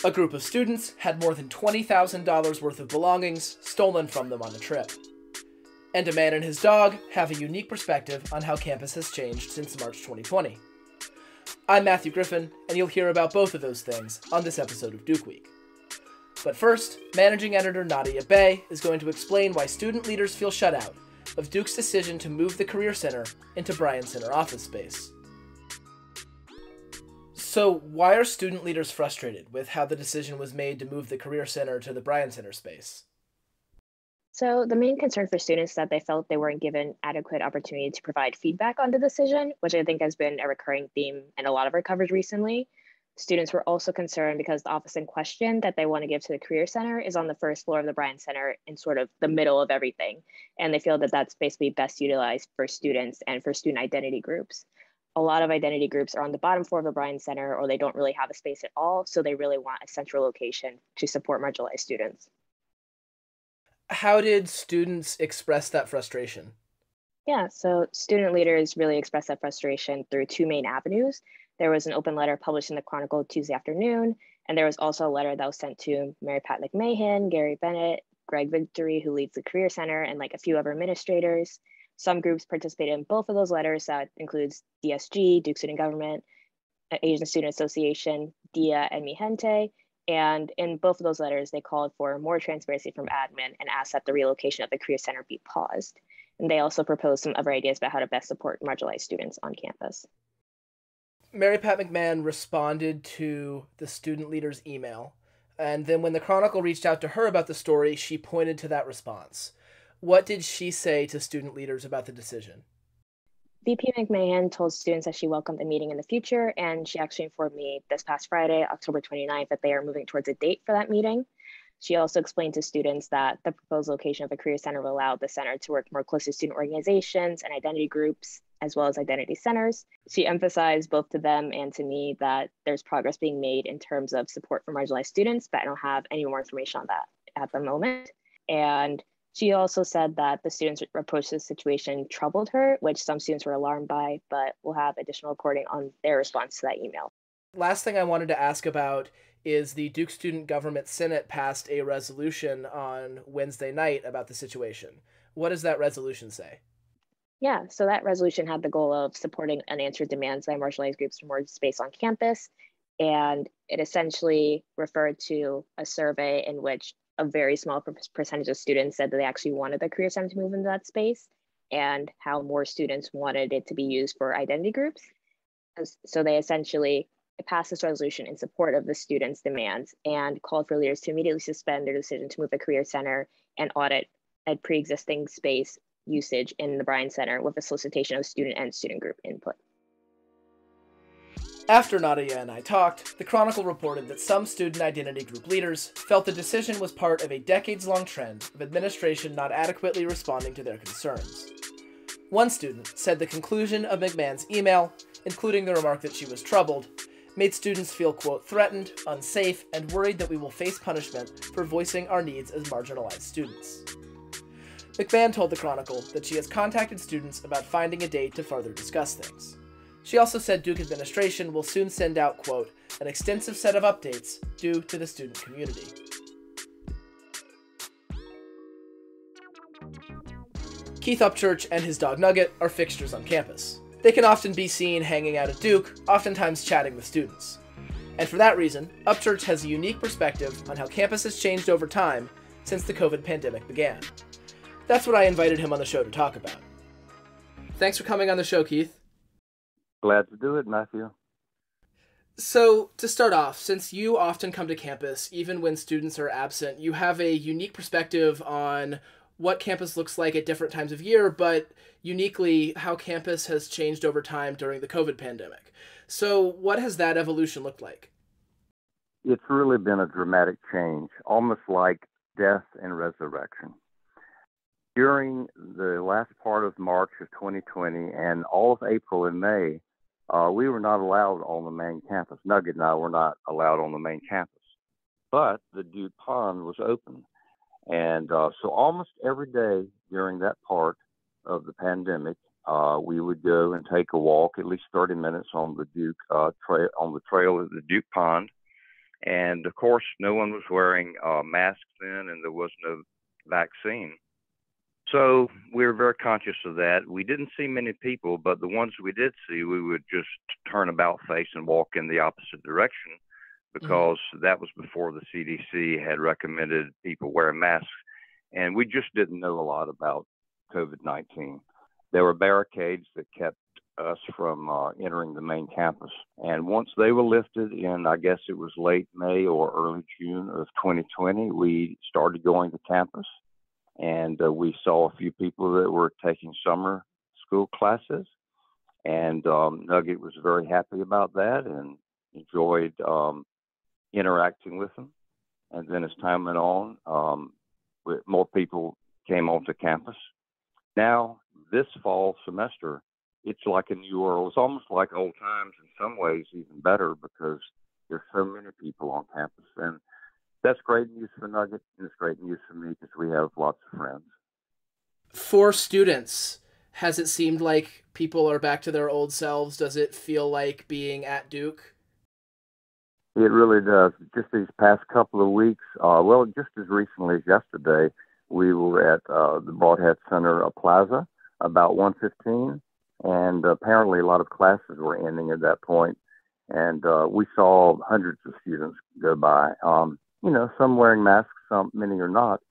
A group of students had more than $20,000 worth of belongings stolen from them on a trip. And a man and his dog have a unique perspective on how campus has changed since March 2020. I'm Matthew Griffin, and you'll hear about both of those things on this episode of Duke Week. But first, managing editor Nadia Bay is going to explain why student leaders feel shut out of Duke's decision to move the Career Center into Bryan Center office space. So, why are student leaders frustrated with how the decision was made to move the Career Center to the Bryan Center space? So the main concern for students is that they felt they weren't given adequate opportunity to provide feedback on the decision, which I think has been a recurring theme in a lot of our coverage recently. Students were also concerned because the office in question that they want to give to the Career Center is on the first floor of the Bryan Center in sort of the middle of everything. And they feel that that's basically best utilized for students and for student identity groups. A lot of identity groups are on the bottom floor of the Bryan Center, or they don't really have a space at all. So they really want a central location to support marginalized students. How did students express that frustration? Yeah, so student leaders really expressed that frustration through two main avenues. There was an open letter published in the Chronicle Tuesday afternoon, and there was also a letter that was sent to Mary Pat McMahon, Gary Bennett, Greg Victory, who leads the Career Center, and like a few other administrators. Some groups participated in both of those letters. That includes DSG, Duke Student Government, Asian Student Association, DIA, and Mi Gente. And in both of those letters, they called for more transparency from admin and asked that the relocation of the Career Center be paused. And they also proposed some other ideas about how to best support marginalized students on campus. Mary Pat McMahon responded to the student leader's email, and then when the Chronicle reached out to her about the story, she pointed to that response. What did she say to student leaders about the decision? VP McMahon told students that she welcomed a meeting in the future, and she actually informed me this past Friday, October 29th, that they are moving towards a date for that meeting. She also explained to students that the proposed location of the Career Center will allow the center to work more closely with student organizations and identity groups, as well as identity centers. She emphasized both to them and to me that there's progress being made in terms of support for marginalized students, but I don't have any more information on that at the moment. And she also said that the students' approach to the situation troubled her, which some students were alarmed by, but we'll have additional reporting on their response to that email. Last thing I wanted to ask about is the Duke Student Government Senate passed a resolution on Wednesday night about the situation. What does that resolution say? Yeah, so that resolution had the goal of supporting unanswered demands by marginalized groups for more space on campus. And it essentially referred to a survey in which a very small percentage of students said that they actually wanted the Career Center to move into that space, and how more students wanted it to be used for identity groups. So they essentially passed this resolution in support of the students' demands and called for leaders to immediately suspend their decision to move the Career Center and audit a pre-existing space usage in the Bryan Center with a solicitation of student and student group input. After Nadia and I talked, the Chronicle reported that some student identity group leaders felt the decision was part of a decades-long trend of administration not adequately responding to their concerns. One student said the conclusion of McMahon's email, including the remark that she was troubled, made students feel, quote, threatened, unsafe, and worried that we will face punishment for voicing our needs as marginalized students. McMahon told the Chronicle that she has contacted students about finding a date to further discuss things. She also said Duke administration will soon send out, quote, an extensive set of updates due to the student community. Keith Upchurch and his dog Nugget are fixtures on campus. They can often be seen hanging out at Duke, oftentimes chatting with students. And for that reason, Upchurch has a unique perspective on how campus has changed over time since the COVID pandemic began. That's what I invited him on the show to talk about. Thanks for coming on the show, Keith. Glad to do it, Matthew. So, to start off, since you often come to campus, even when students are absent, you have a unique perspective on what campus looks like at different times of year, but uniquely how campus has changed over time during the COVID pandemic. So, what has that evolution looked like? It's really been a dramatic change, almost like death and resurrection. During the last part of March of 2020 and all of April and May, we were not allowed on the main campus. Nugget and I were not allowed on the main campus. But the Duke Pond was open. And so almost every day during that part of the pandemic, we would go and take a walk, at least 30 minutes on the Duke trail, on the trail of the Duke Pond. And of course, no one was wearing masks then, and there was no vaccine. So we were very conscious of that. We didn't see many people, but the ones we did see, we would just turn about face and walk in the opposite direction, because that was before the CDC had recommended people wear masks. And we just didn't know a lot about COVID-19. There were barricades that kept us from entering the main campus. And once they were lifted in, I guess it was late May or early June of 2020, we started going to campus. And we saw a few people that were taking summer school classes. And Nugget was very happy about that and enjoyed interacting with them. And then as time went on, more people came onto campus. Now, this fall semester, it's like a new world. It's almost like old times in some ways, even better, because there's so many people on campus. And that's great news for Nugget, and it's great news for me because we have lots of friends. For students, has it seemed like people are back to their old selves? Does it feel like being at Duke? It really does. Just these past couple of weeks, well, just as recently as yesterday, we were at the Bryan Center Plaza about 1:15, and apparently a lot of classes were ending at that point, and we saw hundreds of students go by. Some wearing masks, many are not,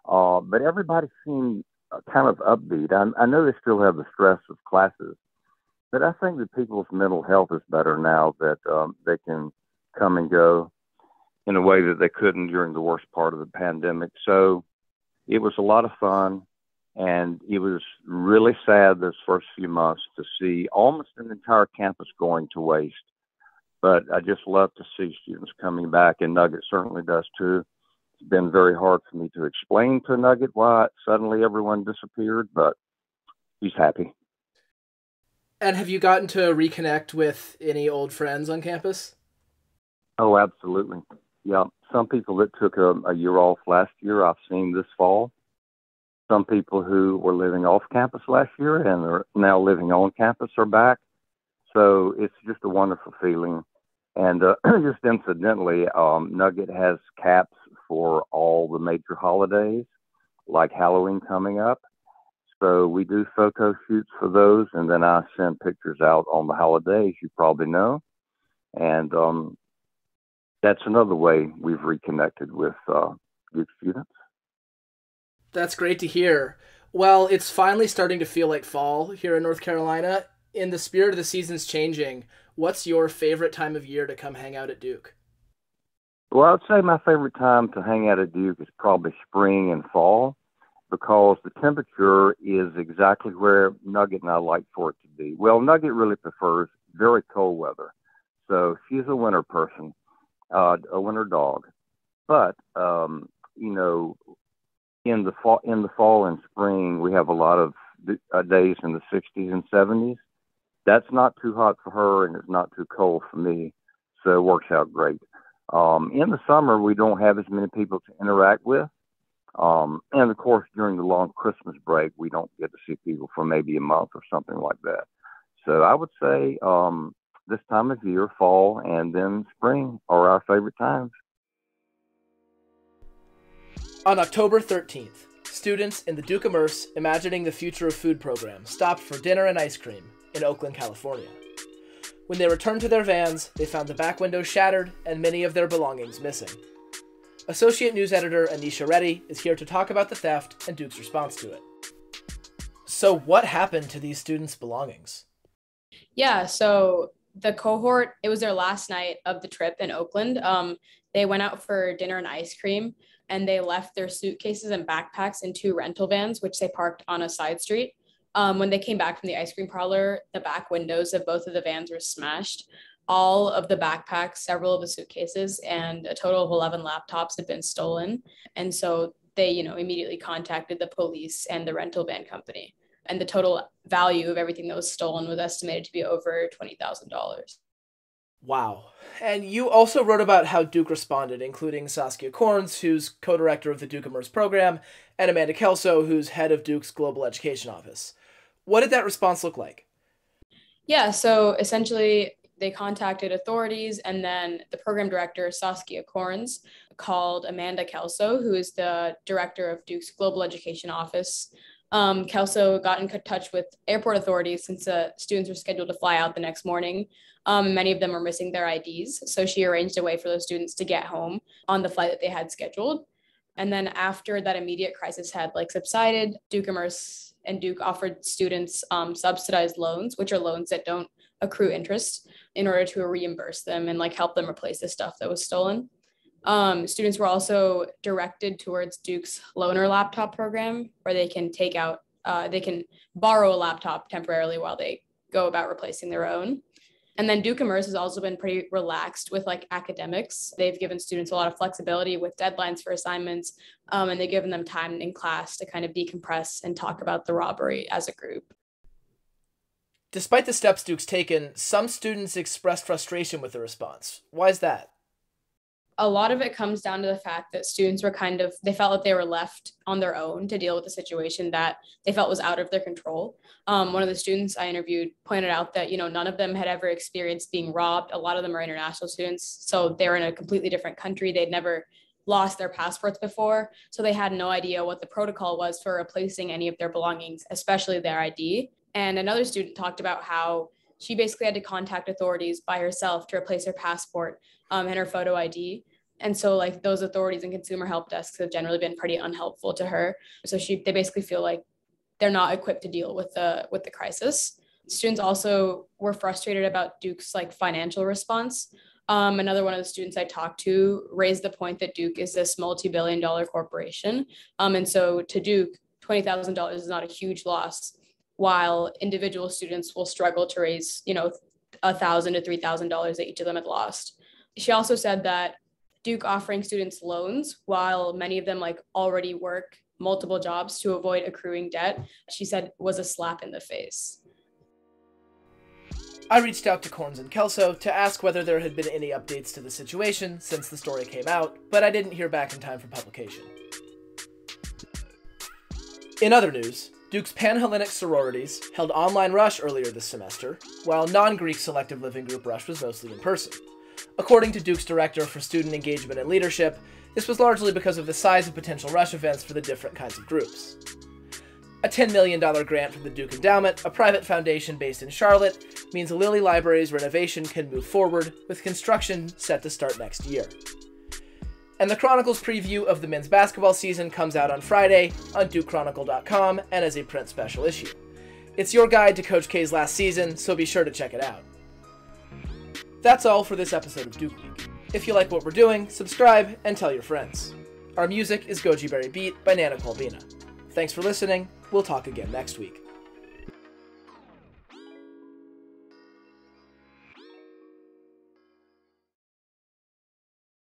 but everybody seemed kind of upbeat. I know they still have the stress of classes, but I think that people's mental health is better now that they can come and go in a way that they couldn't during the worst part of the pandemic. So it was a lot of fun, and it was really sad this first few months to see almost an entire campus going to waste. But I just love to see students coming back, and Nugget certainly does too. It's been very hard for me to explain to Nugget why suddenly everyone disappeared, but he's happy. And have you gotten to reconnect with any old friends on campus? Oh, absolutely. Yeah, some people that took a year off last year, I've seen this fall. Some people who were living off campus last year and are now living on campus are back. So it's just a wonderful feeling. And just incidentally, Nugget has caps for all the major holidays, like Halloween coming up. So we do photo shoots for those, and then I send pictures out on the holidays, you probably know. And that's another way we've reconnected with Duke students. That's great to hear. Well, it's finally starting to feel like fall here in North Carolina. In the spirit of the seasons changing, what's your favorite time of year to come hang out at Duke? Well, I'd say my favorite time to hang out at Duke is probably spring and fall, because the temperature is exactly where Nugget and I like for it to be. Well, Nugget really prefers very cold weather. So she's a winter person, a winter dog. But, in the fall and spring, we have a lot of days in the 60s and 70s. That's not too hot for her, and it's not too cold for me, so it works out great. In the summer, we don't have as many people to interact with, and of course, during the long Christmas break, we don't get to see people for maybe a month or something like that. So I would say this time of year, fall and then spring, are our favorite times. On October 13th, students in the Duke Immerse Imagining the Future of Food program stopped for dinner and ice cream in Oakland, California. When they returned to their vans, they found the back window shattered and many of their belongings missing. Associate News Editor Anisha Reddy is here to talk about the theft and Duke's response to it. So what happened to these students' belongings? Yeah, so the cohort, it was their last night of the trip in Oakland. They went out for dinner and ice cream, and they left their suitcases and backpacks in 2 rental vans, which they parked on a side street. When they came back from the ice cream parlor, the back windows of both of the vans were smashed. All of the backpacks, several of the suitcases, and a total of 11 laptops had been stolen. And so they, immediately contacted the police and the rental van company. And the total value of everything that was stolen was estimated to be over $20,000. Wow. And you also wrote about how Duke responded, including Saskia Corns, who's co-director of the Duke Immerse program, and Amanda Kelso, who's head of Duke's Global Education Office. What did that response look like? Yeah, so essentially They contacted authorities, and then the program director, Saskia Corns, called Amanda Kelso, who is the director of Duke's Global Education Office. Kelso got in touch with airport authorities since the students were scheduled to fly out the next morning. Many of them were missing their IDs, so she arranged a way for those students to get home on the flight that they had scheduled. And then after that immediate crisis had subsided, Duke Immerse and Duke offered students subsidized loans, which are loans that don't accrue interest, in order to reimburse them and help them replace the stuff that was stolen. Students were also directed towards Duke's loaner laptop program, where they can they can borrow a laptop temporarily while they go about replacing their own. And then Duke Immerse has also been pretty relaxed with academics. They've given students a lot of flexibility with deadlines for assignments, and they've given them time in class to kind of decompress and talk about the robbery as a group. Despite the steps Duke's taken, some students expressed frustration with the response. Why is that? A lot of it comes down to the fact that students were they felt that they were left on their own to deal with a situation that they felt was out of their control. One of the students I interviewed pointed out that, none of them had ever experienced being robbed. A lot of them are international students, so they're in a completely different country. They'd never lost their passports before, so they had no idea what the protocol was for replacing any of their belongings, especially their ID. And another student talked about how she basically had to contact authorities by herself to replace her passport and her photo ID. And so those authorities and consumer help desks have generally been pretty unhelpful to her. So they basically feel like they're not equipped to deal with the crisis. Students also were frustrated about Duke's financial response. Another one of the students I talked to raised the point that Duke is this multi-billion-dollar corporation. And so to Duke, $20,000 is not a huge loss, while individual students will struggle to raise, $1,000 to $3,000 that each of them had lost. She also said that Duke offering students loans, while many of them already work multiple jobs to avoid accruing debt, she said was a slap in the face. I reached out to Corns and Kelso to ask whether there had been any updates to the situation since the story came out, but I didn't hear back in time for publication. In other news, Duke's Pan-Hellenic sororities held online Rush earlier this semester, while non-Greek selective living group Rush was mostly in person. According to Duke's Director for Student Engagement and Leadership, this was largely because of the size of potential Rush events for the different kinds of groups. A $10 million grant from the Duke Endowment, a private foundation based in Charlotte, means the Lilly Library's renovation can move forward, with construction set to start next year. And the Chronicle's preview of the men's basketball season comes out on Friday on DukeChronicle.com and as a print special issue. It's your guide to Coach K's last season, so be sure to check it out. That's all for this episode of Duke Week. If you like what we're doing, subscribe and tell your friends. Our music is Goji Berry Beat by Nana Colbina. Thanks for listening. We'll talk again next week.